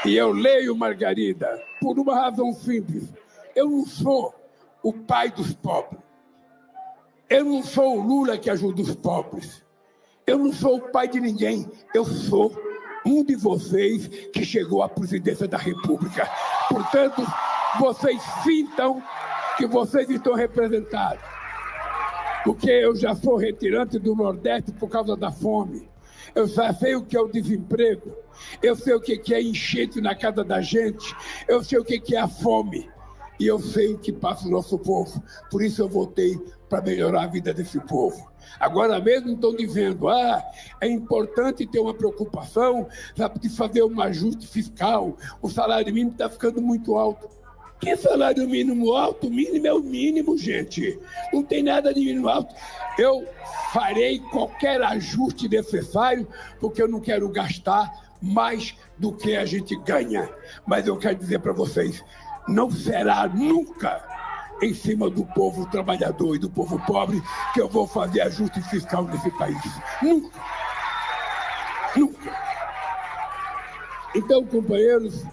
E eu leio, Margarida, por uma razão simples. Eu não sou o pai dos pobres. Eu não sou o Lula que ajuda os pobres. Eu não sou o pai de ninguém. Eu sou um de vocês que chegou à presidência da República. Portanto, vocês sintam que vocês estão representados. Porque eu já sou retirante do Nordeste por causa da fome. Eu já sei o que é o desemprego. Eu sei o que é enchente na casa da gente. Eu sei o que é a fome. E eu sei o que passa o nosso povo. Por isso eu votei para melhorar a vida desse povo. Agora mesmo estão dizendo, é importante ter uma preocupação, sabe, de fazer um ajuste fiscal. O salário mínimo está ficando muito alto. Que salário mínimo alto? O mínimo é o mínimo, gente. Não tem nada de mínimo alto. Eu farei qualquer ajuste necessário, porque eu não quero gastar mais do que a gente ganha. Mas eu quero dizer para vocês, não será nunca em cima do povo trabalhador e do povo pobre que eu vou fazer ajuste fiscal nesse país. Nunca. Nunca. Então, companheiros,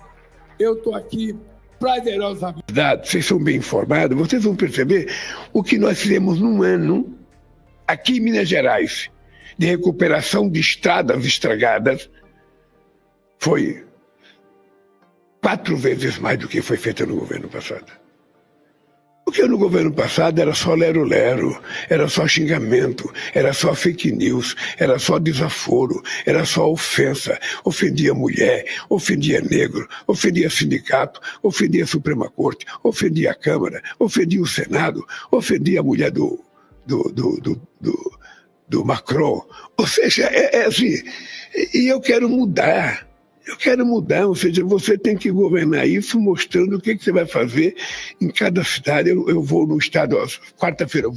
eu estou aqui prazerosamente. Vocês são bem informados, vocês vão perceber o que nós fizemos num ano aqui em Minas Gerais de recuperação de estradas estragadas foi 4 vezes mais do que foi feito no governo passado. Porque no governo passado era só lero-lero, era só xingamento, era só fake news, era só desaforo, era só ofensa. Ofendia mulher, ofendia negro, ofendia sindicato, ofendia a Suprema Corte, ofendia a Câmara, ofendia o Senado, ofendia a mulher do Macron. Ou seja, é assim, e eu quero mudar. Eu quero mudar, ou seja, você tem que governar isso mostrando o que você vai fazer em cada cidade. Eu vou no estado, quarta-feira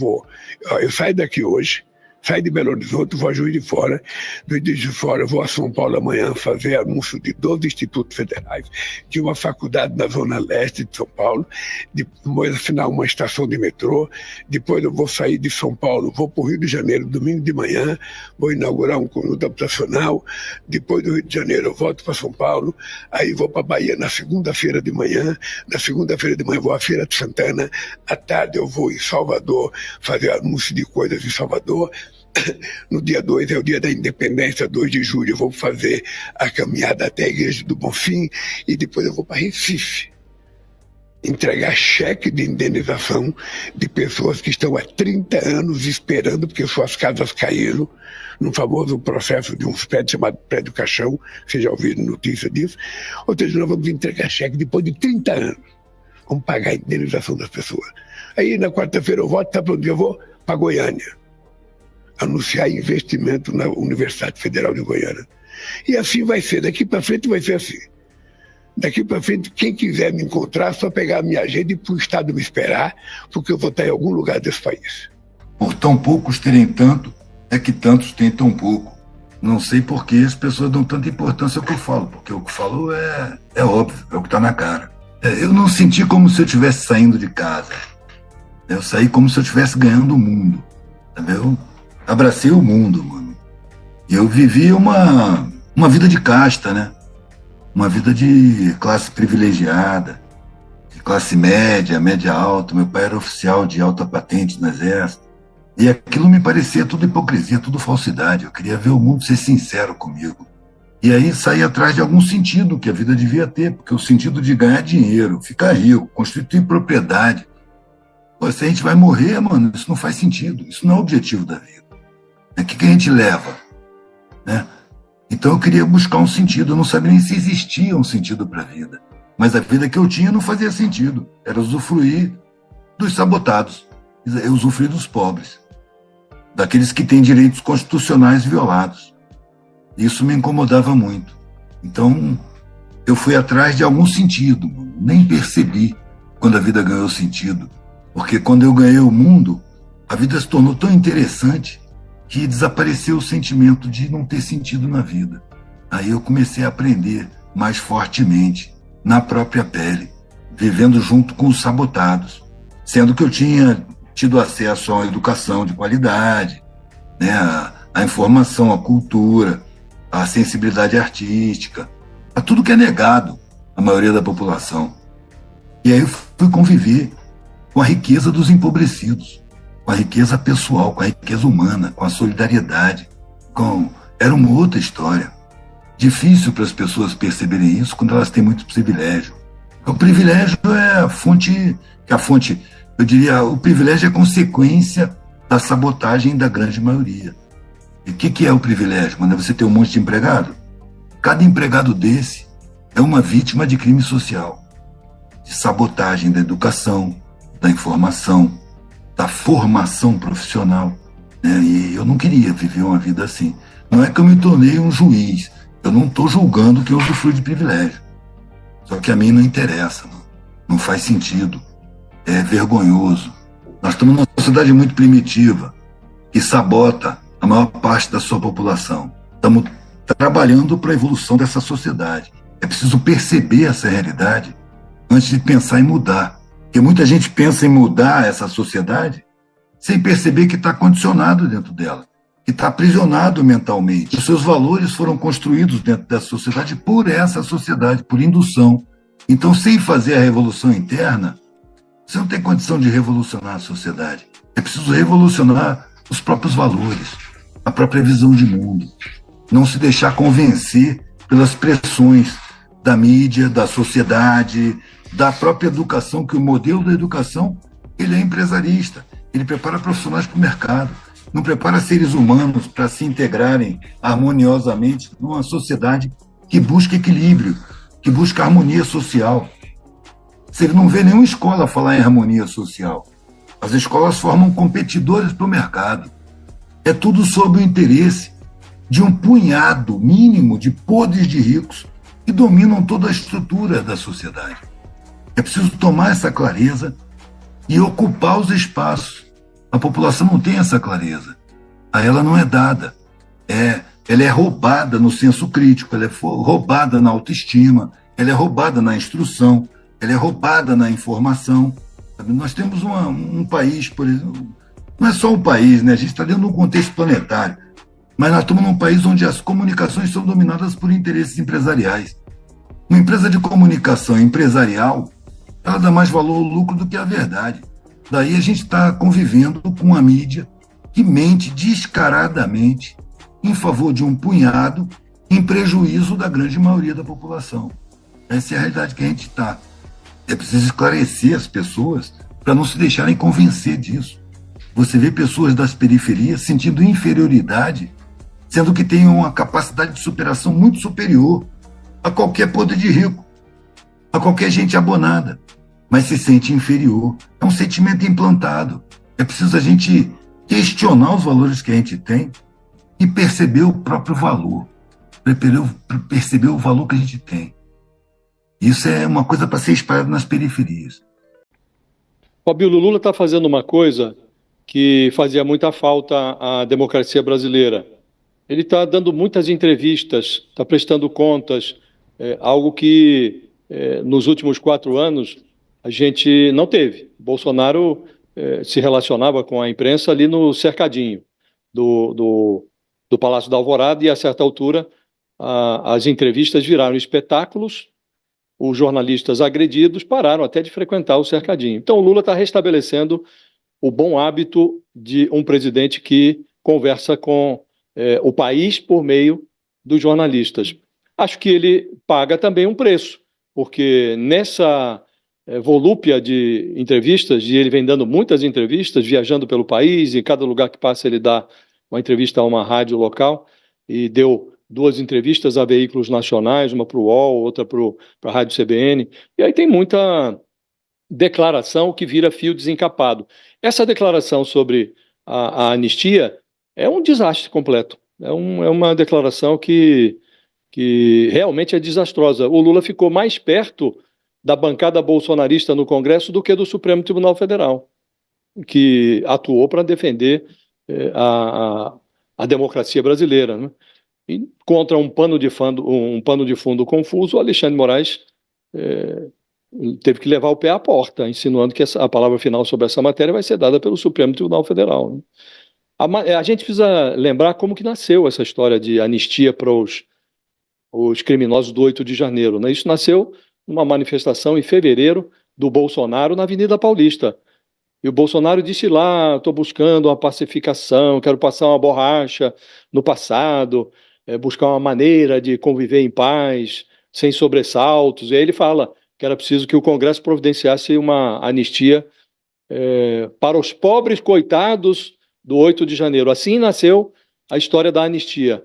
eu saio daqui hoje, saio de Belo Horizonte, vou a Juiz de Fora, do Juiz de Fora vou a São Paulo amanhã fazer anúncio de 12 institutos federais, de uma faculdade na Zona Leste de São Paulo, depois assinar uma estação de metrô, depois eu vou sair de São Paulo, vou para o Rio de Janeiro domingo de manhã, vou inaugurar um conjunto habitacional, depois do Rio de Janeiro eu volto para São Paulo, aí vou para a Bahia na segunda-feira de manhã, vou à Feira de Santana, à tarde eu vou em Salvador fazer anúncio de coisas em Salvador. No dia 2 é o dia da independência, 2 de julho, eu vou fazer a caminhada até a Igreja do Bonfim e depois eu vou para Recife entregar cheque de indenização de pessoas que estão há 30 anos esperando porque suas casas caíram no famoso processo de uns prédios chamado Prédio Caixão, vocês já ouviram notícia disso? Ou seja, nós vamos entregar cheque depois de 30 anos, vamos pagar a indenização das pessoas. Aí na quarta-feira eu volto, sabe para onde eu vou? Para Goiânia. Anunciar investimento na Universidade Federal de Goiânia. E assim vai ser, daqui para frente vai ser assim. Daqui para frente, quem quiser me encontrar, só pegar a minha agenda e ir para o estado me esperar, porque eu vou estar em algum lugar desse país. Por tão poucos terem tanto, é que tantos têm tão pouco. Não sei por que as pessoas dão tanta importância ao que eu falo, porque o que eu falo é óbvio, é o que está na cara. Eu não senti como se eu estivesse saindo de casa. Eu saí como se eu estivesse ganhando o mundo, entendeu? Abracei o mundo, mano. E eu vivi uma vida de casta, né? Uma vida de classe privilegiada, de classe média, média alta. Meu pai era oficial de alta patente no Exército. E aquilo me parecia tudo hipocrisia, tudo falsidade. Eu queria ver o mundo ser sincero comigo. E aí saí atrás de algum sentido que a vida devia ter, porque o sentido de ganhar dinheiro, ficar rico, constituir propriedade. Pô, se a gente vai morrer, mano, isso não faz sentido. Isso não é o objetivo da vida. O que a gente leva? Né? Então eu queria buscar um sentido. Eu não sabia nem se existia um sentido para a vida. Mas a vida que eu tinha não fazia sentido. Era usufruir dos sabotados. Eu usufruir dos pobres. Daqueles que têm direitos constitucionais violados. Isso me incomodava muito. Então eu fui atrás de algum sentido. Nem percebi quando a vida ganhou sentido. Porque quando eu ganhei o mundo, a vida se tornou tão interessante que desapareceu o sentimento de não ter sentido na vida. Aí eu comecei a aprender mais fortemente, na própria pele, vivendo junto com os sabotados, sendo que eu tinha tido acesso a uma educação de qualidade, né, a informação, a cultura, a sensibilidade artística, a tudo que é negado a maioria da população. E aí eu fui conviver com a riqueza dos empobrecidos, com a riqueza pessoal, com a riqueza humana, com a solidariedade. Era uma outra história. Difícil para as pessoas perceberem isso quando elas têm muito privilégio. O privilégio é eu diria, o privilégio é consequência da sabotagem da grande maioria. E o que é o privilégio? Quando você tem um monte de empregado, cada empregado desse é uma vítima de crime social, de sabotagem da educação, da informação, da formação profissional. Né? E eu não queria viver uma vida assim. Não é que eu me tornei um juiz, eu não estou julgando que eu usufruo de privilégio. Só que a mim não interessa, não faz sentido, é vergonhoso. Nós estamos numa sociedade muito primitiva, que sabota a maior parte da sua população. Estamos trabalhando para a evolução dessa sociedade. É preciso perceber essa realidade antes de pensar em mudar. Porque muita gente pensa em mudar essa sociedade sem perceber que está condicionado dentro dela, que está aprisionado mentalmente. Os seus valores foram construídos dentro dessa sociedade por essa sociedade, por indução. Então, sem fazer a revolução interna, você não tem condição de revolucionar a sociedade. É preciso revolucionar os próprios valores, a própria visão de mundo. Não se deixar convencer pelas pressões da mídia, da sociedade, da própria educação, que o modelo da educação ele é empresarista. Ele prepara profissionais para o mercado, não prepara seres humanos para se integrarem harmoniosamente numa sociedade que busca equilíbrio, que busca harmonia social. Você não vê nenhuma escola falar em harmonia social. As escolas formam competidores para o mercado. É tudo sob o interesse de um punhado mínimo de podres de ricos que dominam toda a estrutura da sociedade. É preciso tomar essa clareza e ocupar os espaços. A população não tem essa clareza. A ela não é dada. Ela é roubada no senso crítico, ela é roubada na autoestima, ela é roubada na instrução, ela é roubada na informação. Nós temos um país, por exemplo, não é só um país, né? A gente está dentro de um contexto planetário, mas nós estamos num país onde as comunicações são dominadas por interesses empresariais. Uma empresa de comunicação empresarial, ela dá mais valor ao lucro do que à verdade. Daí a gente está convivendo com uma mídia que mente descaradamente em favor de um punhado em prejuízo da grande maioria da população. Essa é a realidade que a gente está. É preciso esclarecer as pessoas para não se deixarem convencer disso. Você vê pessoas das periferias sentindo inferioridade, sendo que têm uma capacidade de superação muito superior a qualquer poder de rico, a qualquer gente abonada, mas se sente inferior. É um sentimento implantado. É preciso a gente questionar os valores que a gente tem e perceber o próprio valor, perceber o valor que a gente tem. Isso é uma coisa para ser espalhada nas periferias. Fabio, o Lula está fazendo uma coisa que fazia muita falta à democracia brasileira. Ele está dando muitas entrevistas, está prestando contas, algo que nos últimos 4 anos a gente não teve. Bolsonaro se relacionava com a imprensa ali no cercadinho do Palácio da Alvorada e, a certa altura, as entrevistas viraram espetáculos. Os jornalistas agredidos pararam até de frequentar o cercadinho. Então, o Lula está restabelecendo o bom hábito de um presidente que conversa com o país por meio dos jornalistas. Acho que ele paga também um preço, porque nessa volúpia de entrevistas, e ele vem dando muitas entrevistas, viajando pelo país, e em cada lugar que passa ele dá uma entrevista a uma rádio local, e deu 2 entrevistas a veículos nacionais, uma para o UOL, outra para a Rádio CBN, e aí tem muita declaração que vira fio desencapado. Essa declaração sobre a anistia é um desastre completo, é uma declaração que realmente é desastrosa. O Lula ficou mais perto da bancada bolsonarista no Congresso do que do Supremo Tribunal Federal, que atuou para defender a democracia brasileira, né? E contra um pano de fundo confuso, o Alexandre de Moraes teve que levar o pé à porta, insinuando que a palavra final sobre essa matéria vai ser dada pelo Supremo Tribunal Federal, né? A gente precisa lembrar como que nasceu essa história de anistia para os criminosos do 8 de janeiro, né? Isso nasceu numa manifestação em fevereiro do Bolsonaro na Avenida Paulista. E o Bolsonaro disse lá, estou buscando uma pacificação, quero passar uma borracha no passado, buscar uma maneira de conviver em paz, sem sobressaltos. E aí ele fala que era preciso que o Congresso providenciasse uma anistia para os pobres coitados do 8 de janeiro. Assim nasceu a história da anistia.